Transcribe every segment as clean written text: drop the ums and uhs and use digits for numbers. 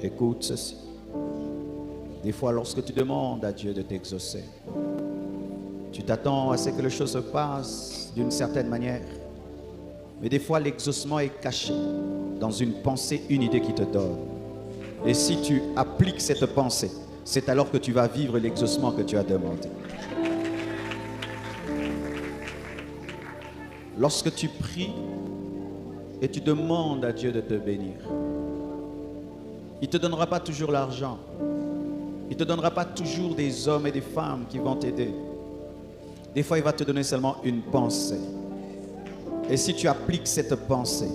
Écoute ceci. Des fois, lorsque tu demandes à Dieu de t'exaucer, tu t'attends à ce que les choses se passent d'une certaine manière. Mais des fois, l'exaucement est caché dans une pensée, une idée qui te donne. Et si tu appliques cette pensée, c'est alors que tu vas vivre l'exaucement que tu as demandé. Lorsque tu pries et tu demandes à Dieu de te bénir, il ne te donnera pas toujours l'argent. Il ne te donnera pas toujours des hommes et des femmes qui vont t'aider. Des fois, il va te donner seulement une pensée. Et si tu appliques cette pensée,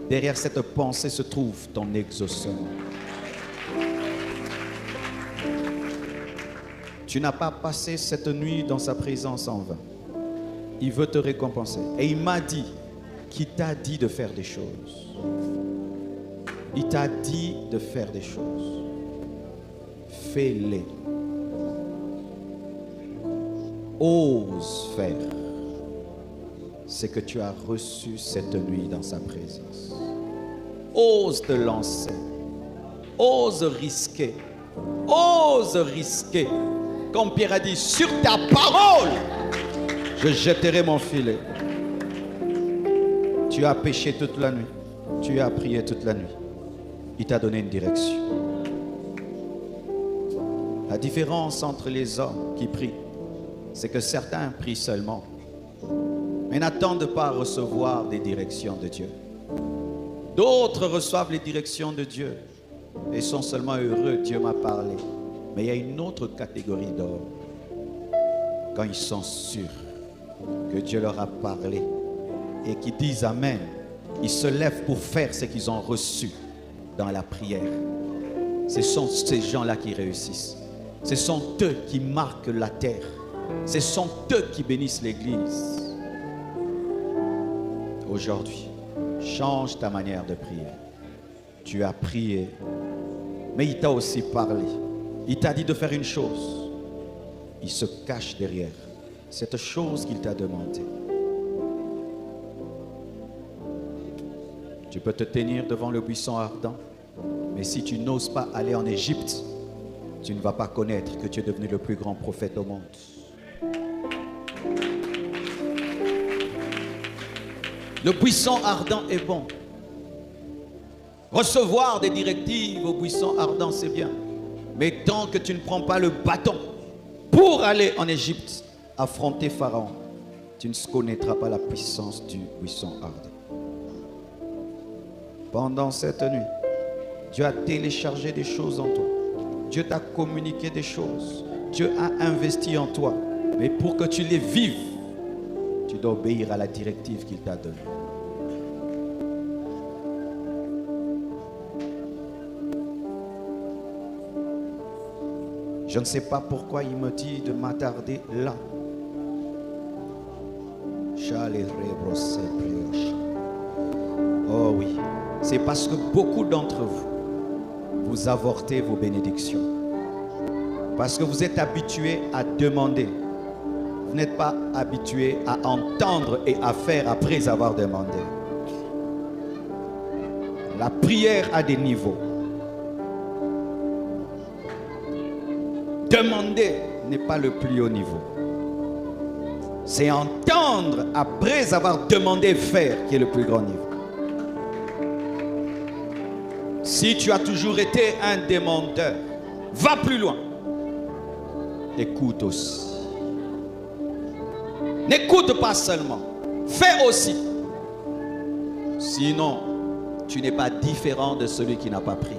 derrière cette pensée se trouve ton exaucement. Tu n'as pas passé cette nuit dans sa présence en vain. Il veut te récompenser. Et il m'a dit qu'il t'a dit de faire des choses. Il t'a dit de faire des choses. Fais-les. Ose faire ce que tu as reçu cette nuit dans sa présence. Ose te lancer. Ose risquer. Ose risquer. Comme Pierre a dit, sur ta parole, je jetterai mon filet. Tu as péché toute la nuit. Tu as prié toute la nuit. Il t'a donné une direction. La différence entre les hommes qui prient, c'est que certains prient seulement, mais n'attendent pas à recevoir des directions de Dieu. D'autres reçoivent les directions de Dieu et sont seulement heureux, Dieu m'a parlé. Mais il y a une autre catégorie d'hommes, quand ils sont sûrs que Dieu leur a parlé et qui disent Amen, ils se lèvent pour faire ce qu'ils ont reçu dans la prière. Ce sont ces gens-là qui réussissent. Ce sont eux qui marquent la terre. Ce sont eux qui bénissent l'Église. Aujourd'hui, change ta manière de prier. Tu as prié, mais il t'a aussi parlé. Il t'a dit de faire une chose. Il se cache derrière cette chose qu'il t'a demandé. Tu peux te tenir devant le buisson ardent, mais si tu n'oses pas aller en Égypte, tu ne vas pas connaître que tu es devenu le plus grand prophète au monde. Le buisson ardent est bon. Recevoir des directives au buisson ardent, c'est bien. Mais tant que tu ne prends pas le bâton pour aller en Égypte, affronter Pharaon, tu ne connaîtras pas la puissance du buisson ardent. Pendant cette nuit, Dieu a téléchargé des choses en toi. Dieu t'a communiqué des choses. Dieu a investi en toi. Mais pour que tu les vives, tu dois obéir à la directive qu'il t'a donnée. Je ne sais pas pourquoi il me dit de m'attarder là. Oh oui, c'est parce que beaucoup d'entre vous, vous avortez vos bénédictions. Parce que vous êtes habitués à demander. Vous n'êtes pas habitués à entendre et à faire après avoir demandé. La prière a des niveaux. Demander n'est pas le plus haut niveau. C'est entendre après avoir demandé et faire qui est le plus grand niveau. Si tu as toujours été un demandeur, va plus loin. Écoute aussi. N'écoute pas seulement. Fais aussi. Sinon, tu n'es pas différent de celui qui n'a pas prié.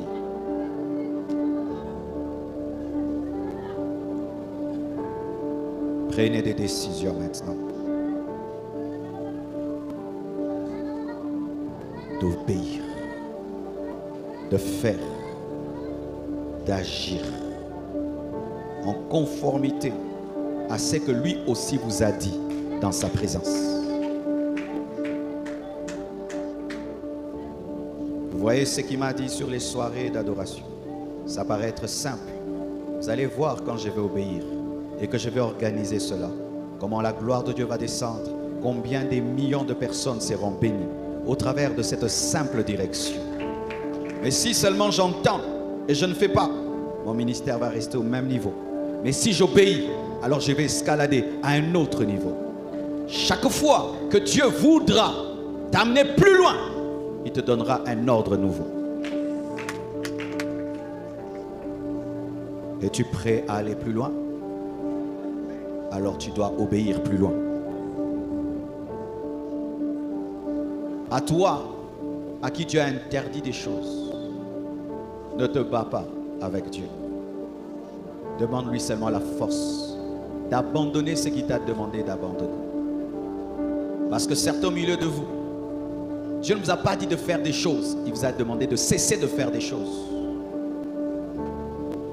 Prenez des décisions maintenant. D'obéir, de faire, d'agir en conformité à ce que lui aussi vous a dit dans sa présence. Vous voyez ce qu'il m'a dit sur les soirées d'adoration. Ça paraît être simple. Vous allez voir quand je vais obéir et que je vais organiser cela. Comment la gloire de Dieu va descendre. Combien des millions de personnes seront bénies au travers de cette simple direction. Mais si seulement j'entends et je ne fais pas, mon ministère va rester au même niveau. Mais si j'obéis, alors je vais escalader à un autre niveau. Chaque fois que Dieu voudra t'amener plus loin, il te donnera un ordre nouveau. Es-tu prêt à aller plus loin? Alors tu dois obéir plus loin. À toi, à qui Dieu a interdit des choses, ne te bats pas avec Dieu. Demande-lui seulement la force d'abandonner ce qu'il t'a demandé d'abandonner. Parce que certains au milieu de vous, Dieu ne vous a pas dit de faire des choses, il vous a demandé de cesser de faire des choses.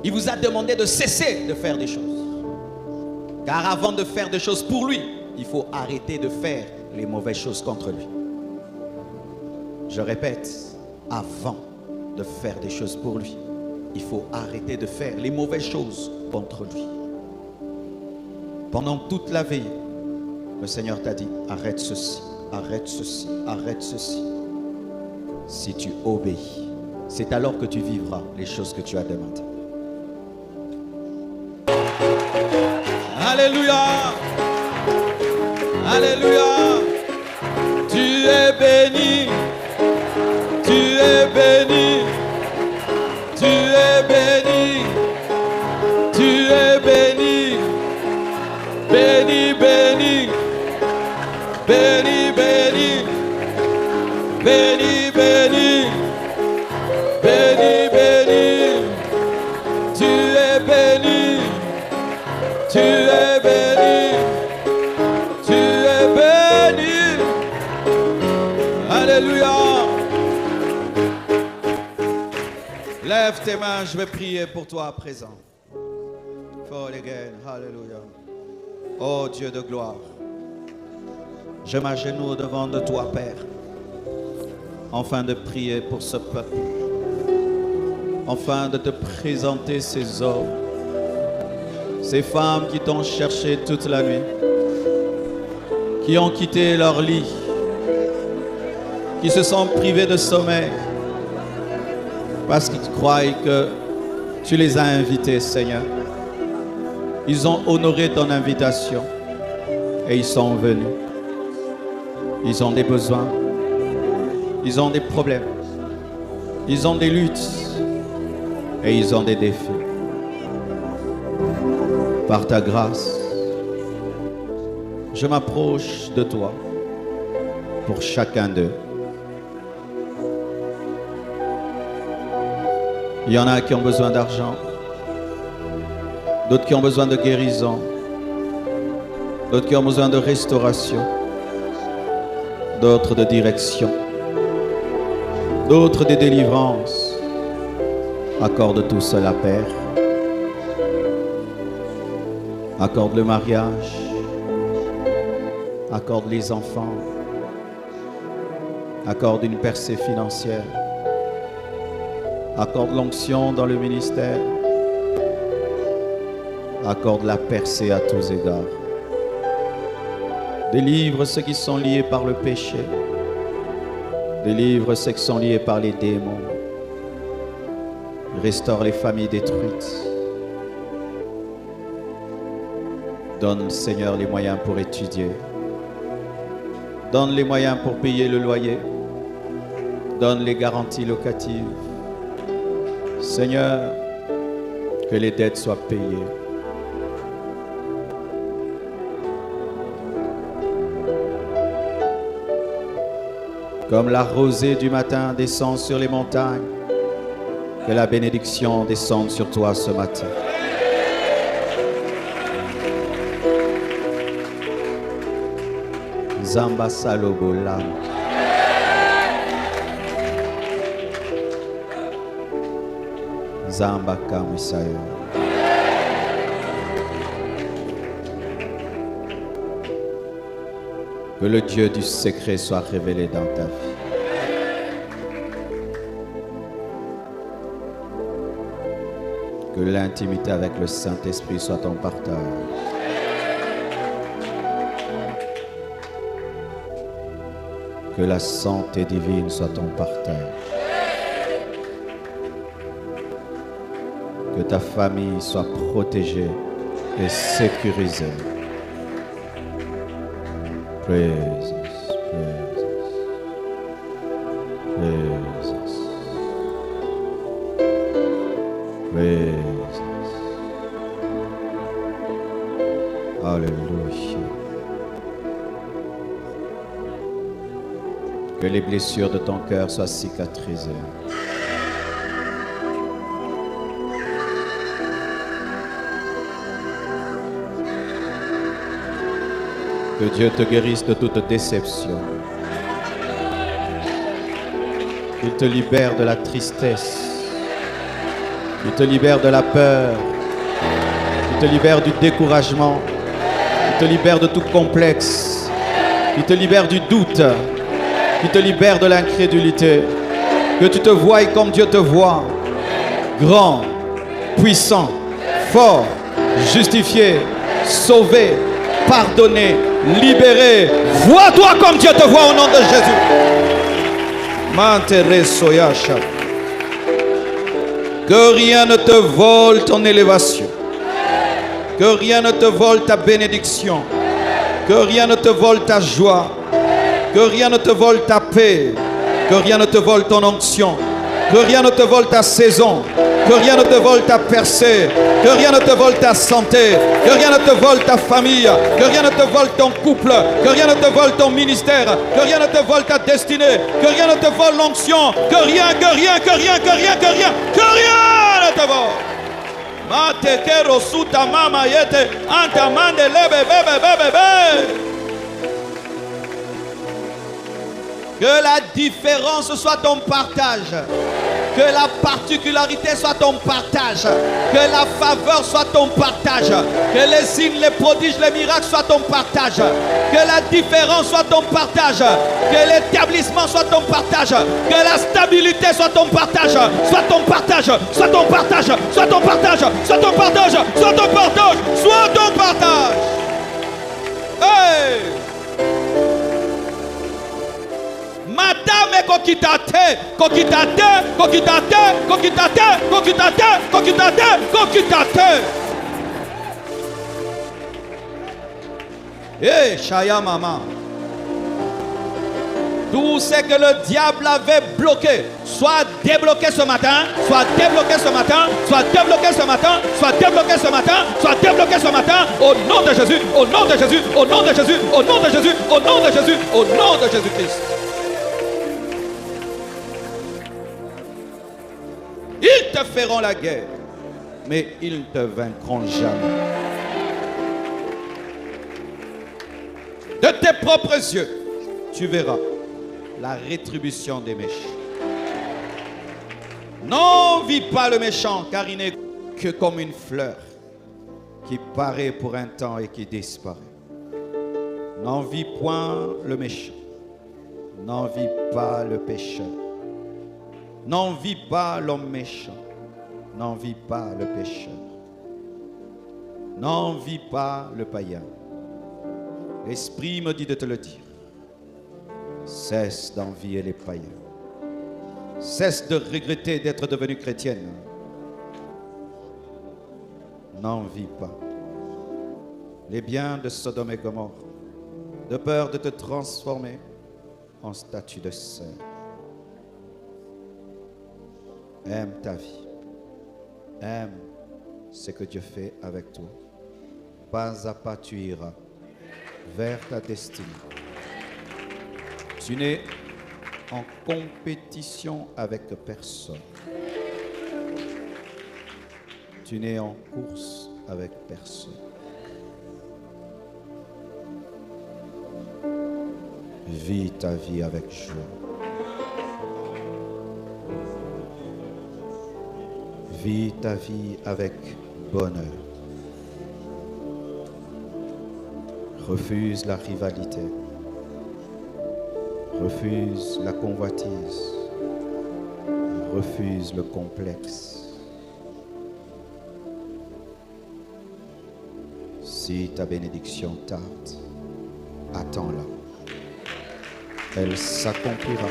Il vous a demandé de cesser de faire des choses. Car avant de faire des choses pour lui, il faut arrêter de faire les mauvaises choses contre lui. Je répète, avant de faire des choses pour lui, il faut arrêter de faire les mauvaises choses contre lui. Pendant toute la veille, le Seigneur t'a dit, arrête ceci, arrête ceci, arrête ceci. Si tu obéis, c'est alors que tu vivras les choses que tu as demandées. Alléluia, alléluia, tu es béni, tu es béni, tu es béni, tu es béni, béni, béni, béni, béni, béni, béni, béni, béni, tu es béni, tu es béni, tu es béni, alléluia. Lève tes mains, je vais prier pour toi à présent. Fall again, hallelujah. Oh Dieu de gloire, je m'agenouille devant de toi, Père, afin de prier pour ce peuple, afin de te présenter ces hommes, ces femmes qui t'ont cherché toute la nuit, qui ont quitté leur lit, qui se sont privés de sommeil, parce qu'ils croient que tu les as invités, Seigneur. Ils ont honoré ton invitation et ils sont venus. Ils ont des besoins, ils ont des problèmes, ils ont des luttes et ils ont des défis. Par ta grâce, je m'approche de toi pour chacun d'eux. Il y en a qui ont besoin d'argent, d'autres qui ont besoin de guérison, d'autres qui ont besoin de restauration, d'autres de direction, d'autres de délivrance. Accorde tout cela, Père. Accorde le mariage, accorde les enfants, accorde une percée financière, accorde l'onction dans le ministère, accorde la percée à tous égards. Délivre ceux qui sont liés par le péché, délivre ceux qui sont liés par les démons, restaure les familles détruites. Donne, Seigneur, les moyens pour étudier. Donne les moyens pour payer le loyer. Donne les garanties locatives. Seigneur, que les dettes soient payées. Comme la rosée du matin descend sur les montagnes, que la bénédiction descende sur toi ce matin. Zamba Salobola. Zamba Kamisayo. Que le Dieu du secret soit révélé dans ta vie. Que l'intimité avec le Saint-Esprit soit ton partage. Que la santé divine soit ton partage. Que ta famille soit protégée et sécurisée. Praise us, praise us, praise us, praise us. Alléluia. Que les blessures de ton cœur soient cicatrisées. Que Dieu te guérisse de toute déception. Il te libère de la tristesse. Il te libère de la peur. Il te libère du découragement. Il te libère de tout complexe. Il te libère du doute. Il te libère de l'incrédulité. Que tu te voies comme Dieu te voit. Grand, puissant, fort, justifié, sauvé, pardonné, libéré. Vois-toi comme Dieu te voit au nom de Jésus. Que rien ne te vole ton élévation. Que rien ne te vole ta bénédiction. Que rien ne te vole ta joie. Que rien ne te vole ta paix. Que rien ne te vole ton onction. Que rien ne te vole ta saison. Que rien ne te vole ta percée. Que rien ne te vole ta santé. Que rien ne te vole ta famille. Que rien ne te vole ton couple. Que rien ne te vole ton ministère. Que rien ne te vole ta destinée. Que rien ne te vole l'onction. Que rien ne te vole. Mate kero suta mama yete anta mande lebe bebe. Que la différence soit ton partage. Que la particularité soit ton partage. Que la faveur soit ton partage. Que les signes, les prodiges, les miracles soient ton partage. Que la différence soit ton partage. Que l'établissement soit ton partage. Que la stabilité soit ton partage. Soit ton partage. Soit ton partage. Soit ton partage. Soit ton partage. Soit ton partage. Soit ton partage. Hey! Madame kokitate. Eh, Shaya Mama. Tout ce que le diable avait bloqué, soit débloqué ce matin, soit débloqué ce matin, soit débloqué ce matin, soit débloqué ce matin, soit débloqué ce matin, au nom de Jésus, au nom de Jésus, au nom de Jésus, au nom de Jésus, au nom de Jésus, au nom de Jésus-Christ. Ils te feront la guerre, mais ils ne te vaincront jamais. De tes propres yeux, tu verras la rétribution des méchants. N'envie pas le méchant, car il n'est que comme une fleur qui paraît pour un temps et qui disparaît. N'envie point le méchant. N'envie pas le pécheur. N'envie pas l'homme méchant. N'envie pas le pécheur. N'envie pas le païen. L'Esprit me dit de te le dire. Cesse d'envier les païens. Cesse de regretter d'être devenu chrétienne. N'envie pas les biens de Sodome et Gomorrhe, de peur de te transformer en statue de sel. Aime ta vie. Aime ce que Dieu fait avec toi. Pas à pas tu iras vers ta destinée. Tu n'es en compétition avec personne. Tu n'es en course avec personne. Vis ta vie avec joie. Vis ta vie avec bonheur. Refuse la rivalité. Refuse la convoitise. Refuse le complexe. Si ta bénédiction tarde, attends-la. Elle s'accomplira.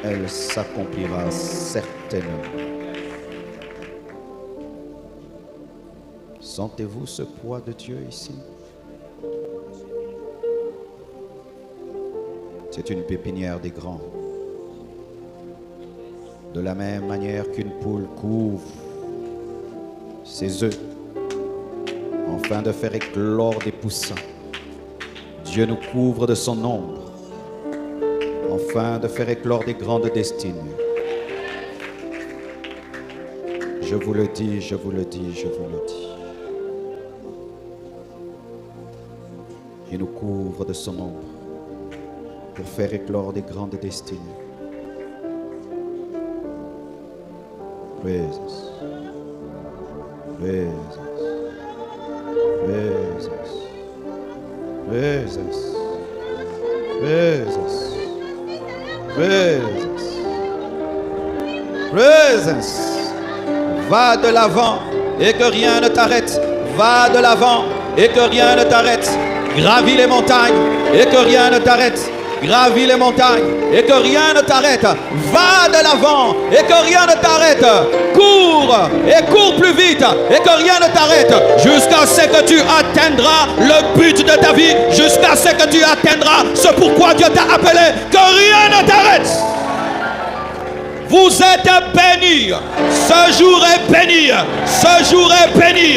Elle s'accomplira certainement. Sentez-vous ce poids de Dieu ici? C'est une pépinière des grands. De la même manière qu'une poule couvre ses œufs afin de faire éclore des poussins, Dieu nous couvre de son ombre afin de faire éclore des grandes destinées. Je vous le dis, je vous le dis, je vous le dis. Il nous couvre de son ombre pour faire éclore des grandes destinées. Jesus. Jesus. Jesus. Jesus. Jesus. Présence. Va de l'avant et que rien ne t'arrête. Va de l'avant et que rien ne t'arrête. Gravis les montagnes et que rien ne t'arrête. Gravis les montagnes et que rien ne t'arrête. Va de l'avant et que rien ne t'arrête. Cours et cours plus vite et que rien ne t'arrête. Jusqu'à ce que tu atteindras le but de ta vie. Jusqu'à ce que tu atteindras ce pourquoi Dieu t'a appelé. Que rien ne t'arrête. Vous êtes bénis. Ce jour est béni. Ce jour est béni.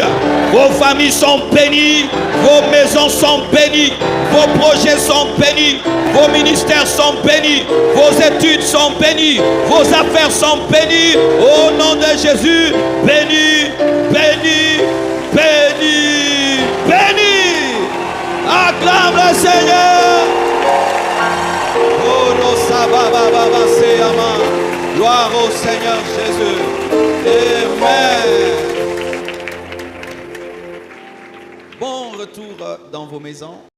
Vos familles sont bénies. Vos maisons sont bénies. Vos projets sont bénis. Vos ministères sont bénis. Vos études sont bénies. Vos affaires sont bénies. Au nom de Jésus, béni, béni, béni, béni. Acclame le Seigneur. Oh, gloire au Seigneur Jésus. Amen. Bon retour dans vos maisons.